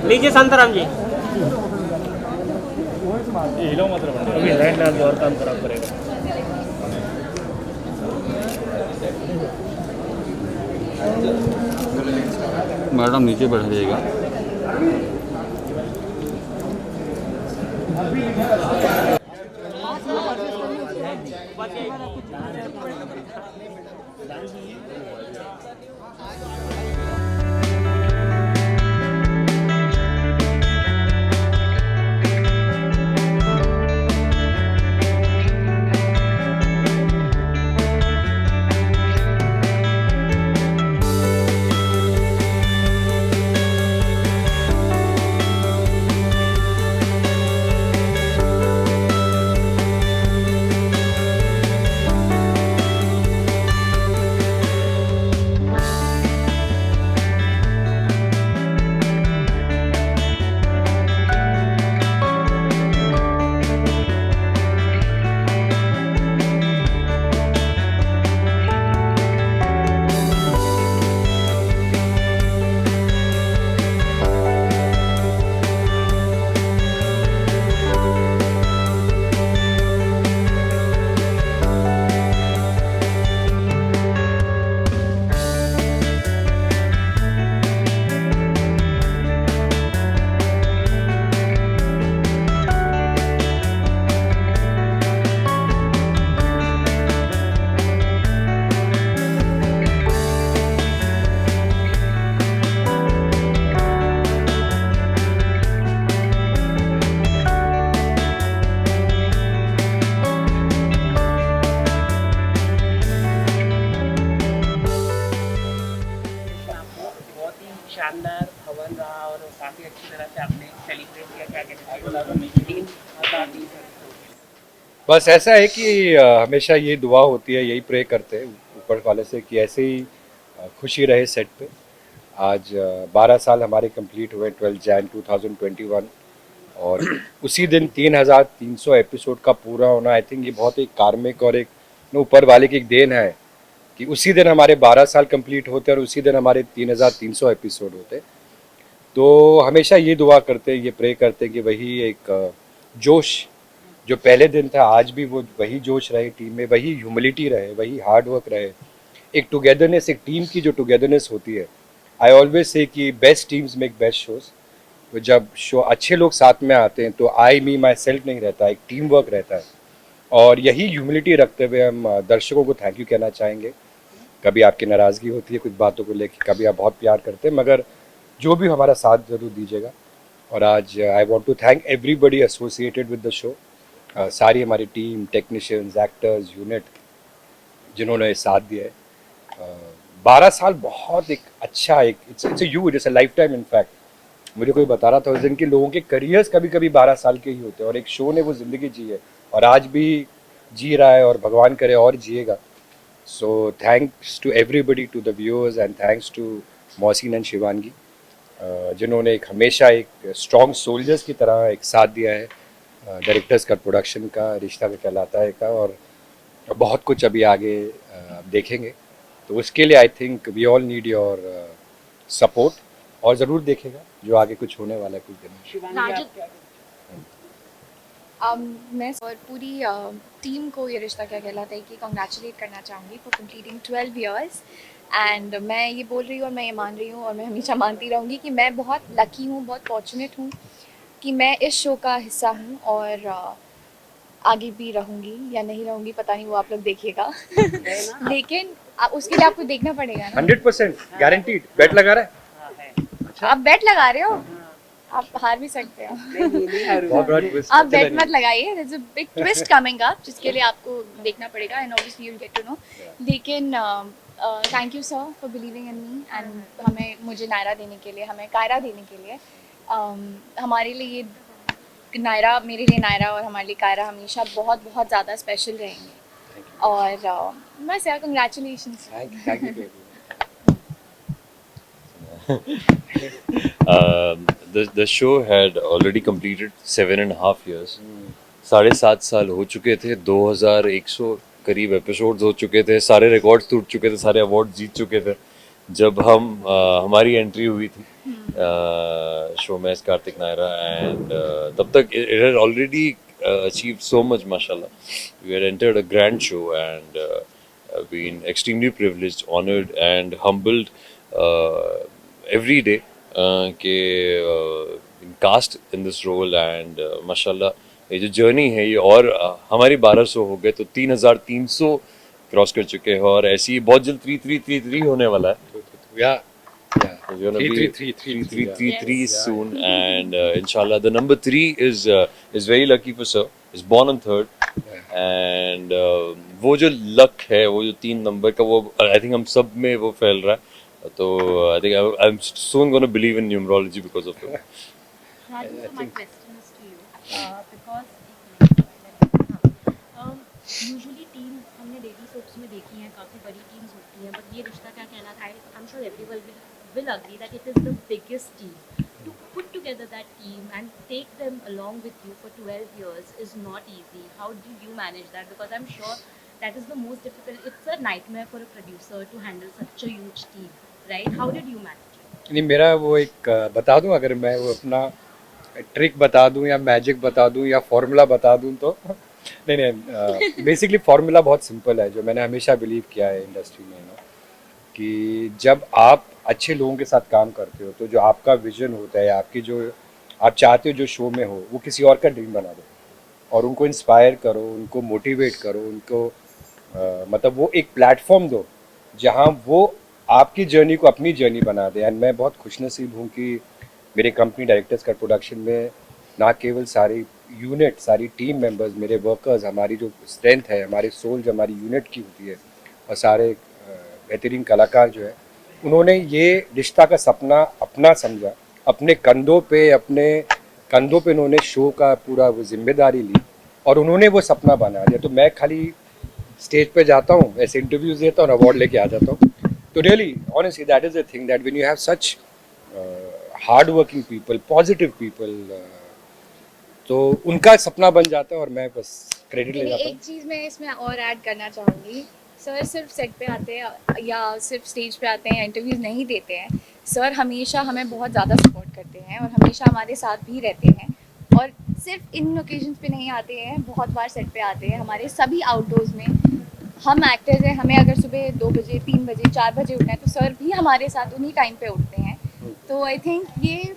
लीजिए शांताराम जी। हिलो मत रहो, अभी लाइन डाल दो और काम खराब करेगा। मैडम नीचे बैठ जाइएगा। बहुत ही शानदार हवन रहा और काफ़ी अच्छी तरह से आपने सेलिब्रेट किया। क्या कहते हैं बस ऐसा है कि हमेशा ये दुआ होती है, यही प्रे करते हैं ऊपर वाले से कि ऐसे ही खुशी रहे सेट पे। आज 12 साल हमारे कंप्लीट हुए 12 जैन 2021 और उसी दिन 3300 एपिसोड का पूरा होना, आई थिंक ये बहुत एक कार्मिक और एक ऊपर वाले की एक देन है कि उसी दिन हमारे 12 साल कंप्लीट होते और उसी दिन हमारे 3300 एपिसोड होते। तो हमेशा ये दुआ करते हैं, ये प्रे करते हैं कि वही एक जोश जो पहले दिन था आज भी वो वही जोश रहे टीम में, वही ह्यूमिलिटी रहे, वही हार्ड वर्क रहे, एक टुगेदरनेस, एक टीम की जो टुगेदरनेस होती है। आई ऑलवेज से कि best teams make best shows. तो जब शो अच्छे लोग साथ में आते हैं तो आई मी माई सेल्फ नहीं रहता, एक टीम वर्क रहता है। और यही ह्यूमिलिटी रखते हुए हम दर्शकों को थैंक यू कहना चाहेंगे। कभी आपकी नाराज़गी होती है कुछ बातों को लेकर, कभी आप बहुत प्यार करते हैं, मगर जो भी हमारा साथ ज़रूर दीजिएगा। और आज I want to thank everybody associated with the show, सारी हमारी टीम, टेक्नीशियंस, एक्टर्स, यूनिट जिन्होंने साथ दिया है। 12 साल बहुत एक अच्छा एक it's a life time. In fact मुझे कोई बता रहा था उस दिन कि लोगों के करियर्स कभी कभी 12 साल के ही होते हैं और एक शो ने वो ज़िंदगी जी है और आज भी जी रहा है और भगवान करे और जिएगा। So thanks to everybody, to the viewers and thanks to Mohsin and Shivangi जिन्होंने एक हमेशा एक स्ट्रॉन्ग सोल्जर्स की तरह एक साथ दिया है। डायरेक्टर्स का, प्रोडक्शन का, रिश्ता का कहलाता है का, और बहुत कुछ अभी आगे देखेंगे। तो उसके लिए I think we all need your support और ज़रूर देखेगा जो आगे कुछ होने वाला है कुछ दिन में। मैं और पूरी टीम को ये रिश्ता क्या कहलाता है कि कॉन्ग्रेचुलेट करना चाहूँगी फॉर कंप्लीटिंग 12 इयर्स। एंड मैं ये बोल रही हूँ और मैं ये मान रही हूँ और मैं हमेशा मानती रहूँगी कि मैं बहुत लकी हूँ, बहुत फॉर्चुनेट हूँ कि मैं इस शो का हिस्सा हूँ और आगे भी रहूँगी या नहीं रहूँगी पता नहीं, वो आप लोग देखिएगा। लेकिन उसके लिए आपको देखना पड़ेगा ना। 100% गारंटीड। बेट लगा रहा है? आप बेट लगा रहे हो, आप हार भी सकते हो। आप बेट मत लगाइए, there's a big twist coming up जिसके लिए आपको देखना पड़ेगा and obviously you'll get to know। लेकिन thank you sir for believing in me and मुझे नायरा देने के लिए, हमें कायरा देने के लिए। हमारे लिए ये नायरा, मेरे लिए नायरा और हमारे लिए कायरा हमेशा बहुत बहुत ज़्यादा स्पेशल रहेंगे। और बस यार congratulations. The show had already completed 7.5 years. 7.5 साल हो चुके थे, 2100 करीब एपिसोड्स हो चुके थे, सारे रिकॉर्ड्स टूट चुके थे, सारे अवार्ड जीत चुके थे जब हमारी एंट्री हुई थी। show में as Kartik Naira, and तब तक it had already achieved so much, mashallah. We had entered a grand show and been extremely privileged, honored and humbled every day के cast in this role, and mashallah ये जो journey है ये, और हमारी 1200 हो गए तो 3300 क्रॉस कर चुके हैं, और ऐसे ही बहुत जल्द 3333 होने वाला है. Yeah. It's gonna be 3333 soon, and inshallah the number 3 is very lucky for sir. Is born on 3rd, and वो जो luck है, वो जो 3 नंबर का, वो I think हम सब में वो फैल रहा है. तो I think I'm soon gonna believe in numerology because of it. Raju, so my question is to you because usually team हमने डेली सोप्स में देखी हैं, काफ़ी बड़ी टीम्स होती हैं, बट ये रिश्ता क्या कहलाता है, I'm sure everyone will agree that it is the biggest team. To put together that team and take them along with you for 12 years is not easy. How do you manage that? Because I'm sure that is the most difficult. It's a nightmare for a producer to handle such a huge team, right? How did you manage it? नहीं, मेरा वो एक बता दूं, अगर मैं वो अपना ट्रिक बता दूं या मैजिक बता दूं या फॉर्मूला बता दूं तो नहीं, बेसिकली फॉर्मूला बहुत सिंपल है, जो मैंने हमेशा बिलीव किया है इंडस्ट्री में ना, कि जब आप अच्छे लोगों के साथ काम करते हो तो जो आपका विजन होता है, आपकी जो आप चाहते हो जो शो में हो, वो किसी और का ड्रीम बना दो और उनको इंस्पायर करो, उनको मोटिवेट करो, उनको मतलब वो एक प्लेटफॉर्म दो जहाँ वो आपकी जर्नी को अपनी जर्नी बना दे. एंड मैं बहुत खुशनसीब हूँ कि मेरे कंपनी डायरेक्टर्स का प्रोडक्शन में ना केवल सारी यूनिट, सारी टीम मेंबर्स, मेरे वर्कर्स, हमारी जो स्ट्रेंथ है, हमारे सोल जो हमारी यूनिट की होती है, और सारे बेहतरीन कलाकार जो है, उन्होंने ये रिश्ता का सपना अपना समझा, अपने कंधों पे उन्होंने शो का पूरा वो जिम्मेदारी ली और उन्होंने वो सपना बना दिया. तो मैं खाली स्टेज पे जाता हूँ, ऐसे इंटरव्यूज देता हूँ, अवार्ड लेके आ जाता हूँ. तो really honestly that is the thing, that when you have such hard working people, positive people, तो उनका सपना बन जाता है और मैं बस क्रेडिट ले जाता हूँ. एक चीज़ मैं इसमें और ऐड करना चाहूँगी, सर सिर्फ सेट पे आते हैं या सिर्फ स्टेज पे आते हैं या इंटरव्यूज़ नहीं देते हैं. सर हमेशा हमें बहुत ज़्यादा सपोर्ट करते हैं और हमेशा हमारे साथ भी रहते हैं, और सिर्फ इन ओकेजन्स पे नहीं आते हैं, बहुत बार सेट पे आते हैं. हमारे सभी आउटडोर्स में हम एक्टर्स हैं, हमें अगर सुबह 2 बजे, 3 बजे, 4 बजे उठना है तो सर भी हमारे साथ उन्हीं टाइम पे उठते हैं. तो आई थिंक ये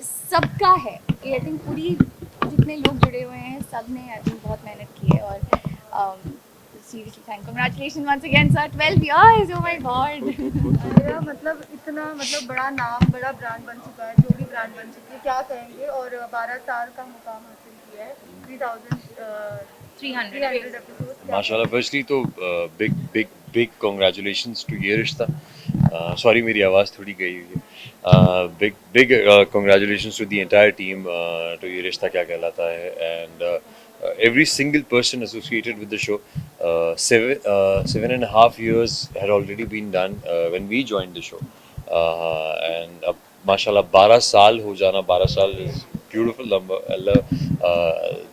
सबका है, ये आई थिंक पूरी जितने लोग जुड़े हुए हैं सब ने आई थिंक बहुत मेहनत की है. और seriously thank, congratulation once again sir, 12 years, oh my god. मेरा मतलब इतना बड़ा नाम, बड़ा ब्रांड बन चुका है, जो भी ब्रांड बन चुकी है, क्या कहेंगे. और 12 साल का मुकाम हासिल किया है, 3,300 एपिसोड. माशाल्लाह. फर्स्टली तो बिग कांग्रेचुलेशंस टू ये रिश्ता. सॉरी मेरी आवाज़ थोड़ी गई हुई है. Big congratulations to the entire team, to Yeh Rishta Kya Kehlata Hai, and every single person associated with the show. 7.5 years had already been done when we joined the show, and अब माशाल्लाह 12 साल हो जाना. 12 साल is beautiful number.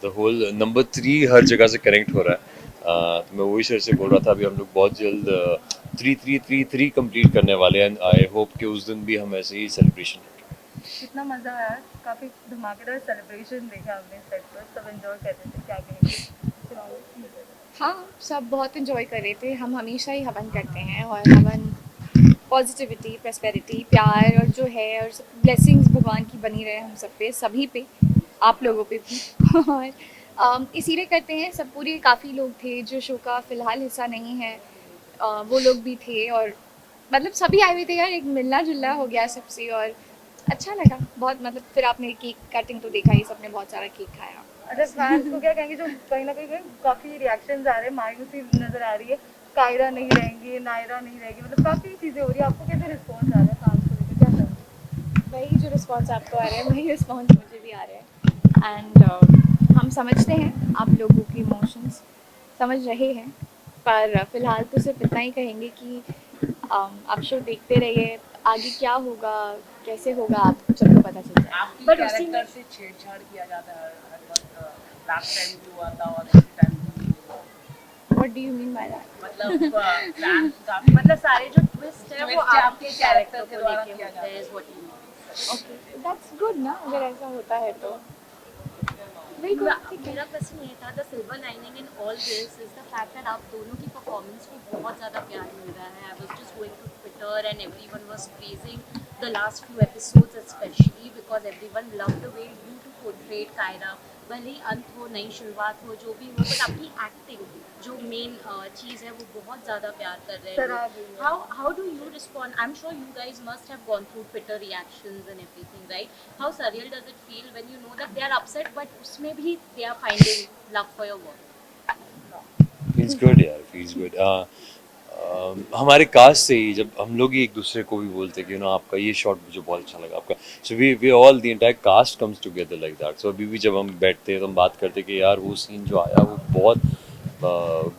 The whole number 3 हर जगह से connect हो रहा है. तो मैं वही सर से बोल रहा था, अभी हम लोग बहुत जल्द 3333 कंप्लीट करने वाले हैं. आई होप कि उस दिन भी हम ऐसे ही सेलिब्रेशन. कितना मजा आया, काफी धमाकेदार सेलिब्रेशन देखा हमने सेट पर, सब एंजॉय कर रहे थे. क्या कहेंगे? हाँ, सब बहुत इन्जॉय कर रहे थे. हम हमेशा ही हवन करते हैं और हवन पॉजिटिविटी, प्रॉस्पेरिटी, प्यार और जो है और सब ब्लेसिंग्स भगवान की बनी रहे हम सब पे, सभी पे, आप लोगों पे भी. और इसीलिए करते हैं. सब पूरे काफ़ी लोग थे जो शो का फ़िलहाल हिस्सा नहीं है, वो लोग भी थे और मतलब सभी आए हुए थे यार, एक मिलना जुलना हो गया सबसे और अच्छा लगा बहुत. मतलब फिर आपने केक कटिंग तो देखा ही, सबने बहुत सारा केक खाया. अच्छा, फैंस को क्या कहेंगे जो कहीं ना कहीं काफी रिएक्शंस आ रहे हैं, मायूसी नजर आ रही है, कायरा नहीं रहेंगी, नायरा नहीं रहेगी, मतलब काफी चीजें हो रही है. आपको कैसे रिस्पॉन्स आ रहा है फैंस को लेकर, क्या कहेंगे? वही जो रिस्पॉन्स आपको आ रहा है वही रिस्पॉन्स मुझे भी आ रहा है. एंड हम समझते हैं आप लोगों की इमोशंस, समझ रहे हैं, पर फिलहाल तो सिर्फ इतना ही कहेंगे कि आप शो देखते रहिए, आगे क्या होगा, कैसे होगा, आपको सबको पता चल जाएगा. आपकी कैरेक्टर से छेड़छाड़ किया जाता है हर वक्त. लास्ट टाइम भी हुआ था और इस टाइम भी हुआ. What do you mean by that? मतलब सारे जो ट्विस्ट है वो आपके कैरेक्टर को लेके होते हैं. ओके दैट्स गुड ना, अगर ऐसा होता है तो वेरी गुड, ठीक है। मेरा क्वेश्चन ये था, the silver lining in all this is the fact that आप दोनों की परफॉर्मेंस को बहुत ज़्यादा प्यार मिल रहा है। I was just going to Twitter and everyone was praising the last few episodes specially because everyone loved the way you to portrait Kaira. भले ही अंत हो, नई शुरुआत हो, जो भी हो, बट आपकी एक्टिंग जो मेन चीज़ है वो बहुत ज़्यादा प्यार कर रहे सराह हैं। रही है। How do you respond? I'm sure you guys must have gone through Twitter reactions and everything, right? How surreal does it feel when you know that they are upset, but उसमें भी they are finding love for your work? Feels good यार, feels good. हमारे cast से ही जब हम लोग ही एक दूसरे को भी बोलते कि आपका ये शॉट मुझे बहुत अच्छा लगा आपका, so we all the entire cast comes together like that. So अभी भी जब हम बैठते हैं तो हम बात करते कि यार वो सीन जो आया वो बहुत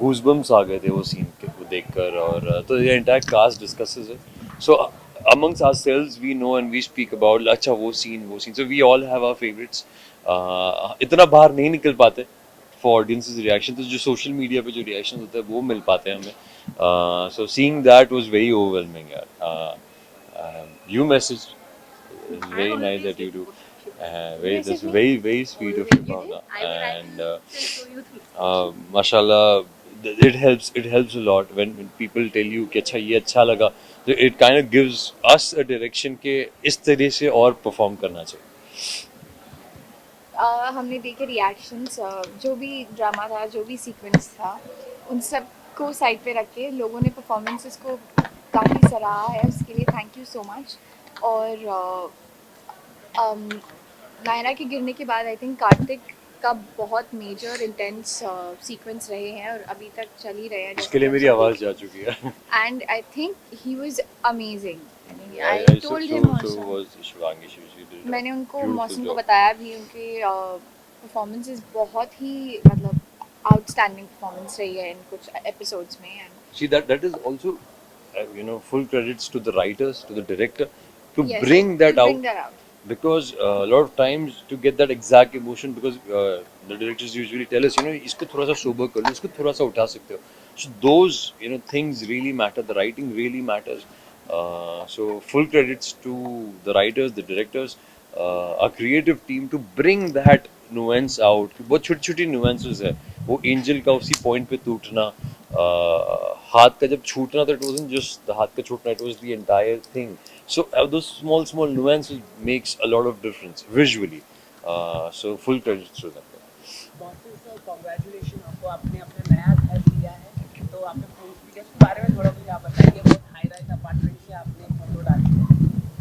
गूज़बम्स आ गए थे वो सीन को देखकर, और तो ये entire cast discusses it. So amongst ourselves we know and we speak about अच्छा वो scene, so we all have our favorites। इतना बाहर नहीं निकल पाते फॉर ऑडियंसेस रिएक्शन, तो जो सोशल मीडिया पे जो रिएक्शन होते हैं वो मिल पाते हैं हमें। So seeing that was very overwhelming यार। You message very nice that you do, very that's very sweet of you, Bhavna, and mashallah it helps a lot when people tell you कि अच्छा ये अच्छा लगा, तो it kind of gives us a direction कि इस तरह से और परफॉर्म करना चाहिए। हमने देखे रिएक्शंस, जो भी ड्रामा था, जो भी सीक्वेंस था, उन सब को साइड पे रख के लोगों ने परफॉर्मेंसेस को काफ़ी सराहा है, उसके लिए थैंक यू सो मच। और नायरा के गिरने के बाद आई थिंक कार्तिक का बहुत मेजर इंटेंस सीक्वेंस रहे हैं और अभी तक चल ही रहे हैं, इसके लिए मेरी आवाज़ जा चुकी है। And I think he was amazing. I So told him was also, Shivangi, she did a मैंने उनको beautiful मौसम को job। बताया भी, उनके परफॉर्मेंसेस बहुत ही मतलब आउटस्टैंडिंग परफॉर्मेंस रही है इन कुछ एपिसोड्स में। And See that is also full credits to the writers, to the director, to bring that out, because a lot of times to get that exact emotion, because the directors usually tell us इसको थोड़ा सा sober कर लो, इसको थोड़ा सा उठा सकते हो, so those things really matter, the writing really matters। So full credits to the writers, the directors, a creative team to bring that nuance out। बहुत छोटी छोटी nuances है, वो एंजल का उसी पॉइंट पे टूटना, हाथ का जब छूटना, तो इट वाजंट जस्ट द हाथ का छूटना, it was the entire thing. So those small nuances makes a lot of difference visually। So full credits to them। Bosses sir congratulation, आपको आपने अपना नया घर लिया है, तो आपने प्रोजेक्ट के बारे में थोड़ा मुझे आप बताइए। बहुत हाई राइज अपार्टमेंट से आपने फोटो डाली है।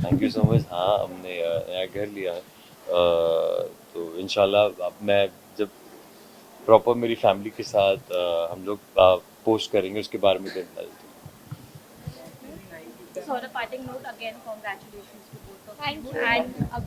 Thank you so much. हाँ, हमने नया घर लिया है, तो इंशाल्लाह अब मैं जब प्रॉपर मेरी फैमिली के साथ हम लोग पोस्ट करेंगे उसके बारे में देखना। So on a parting note, again, congratulations to both of Thank you. you. And अब